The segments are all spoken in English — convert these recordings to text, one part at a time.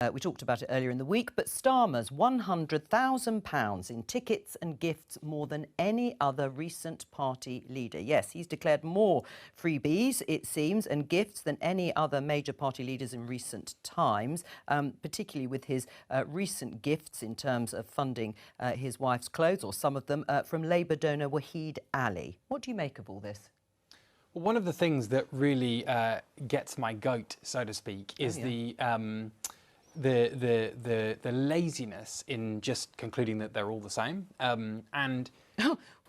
We talked about it earlier in the week, but Starmer's £100,000 in tickets and gifts more than any other recent party leader. Yes, he's declared more freebies, it seems, and gifts than any other major party leaders in recent times, particularly with his recent gifts in terms of funding his wife's clothes, or some of them, from Labour donor Lord Alli. What do you make of all this? Well, one of the things that really gets my goat, so to speak, is the laziness in just concluding that they're all the same.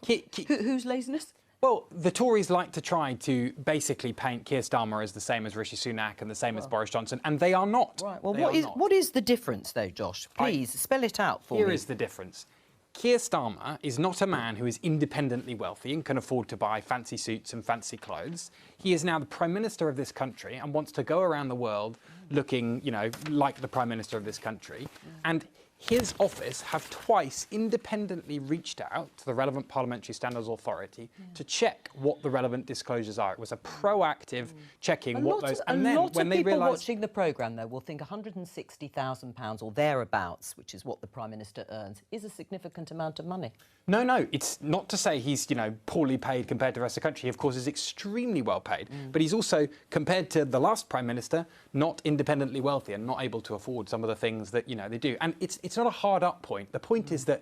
Whose laziness? Well, the Tories like to try to basically paint Keir Starmer as the same as Rishi Sunak and the same as Boris Johnson, and they are not. Right. Well, what is the difference, though, Josh? Please spell it out for me. Here is the difference. Keir Starmer is not a man who is independently wealthy and can afford to buy fancy suits and fancy clothes. He is now the Prime Minister of this country and wants to go around the world looking, you know, like the Prime Minister of this country. And his office have twice independently reached out to the relevant Parliamentary Standards Authority to check what the relevant disclosures are. It was a proactive checking what those... And then when they realise... watching the programme, though, will think £160,000 or thereabouts, which is what the Prime Minister earns, is a significant amount of money. No, it's not to say he's, you know, poorly paid compared to the rest of the country. He, of course, is extremely well paid. But he's also, compared to the last Prime Minister, not independently wealthy and not able to afford some of the things that, you know, they do. And it's not a hard-up point. The point is that,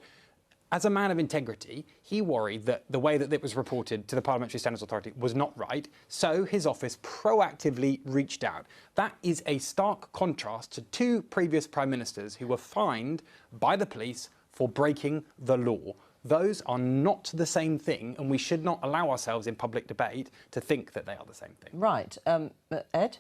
as a man of integrity, he worried that the way that it was reported to the Parliamentary Standards Authority was not right, so his office proactively reached out. That is a stark contrast to two previous Prime Ministers who were fined by the police for breaking the law. Those are not the same thing, and we should not allow ourselves in public debate to think that they are the same thing. Right. Ed?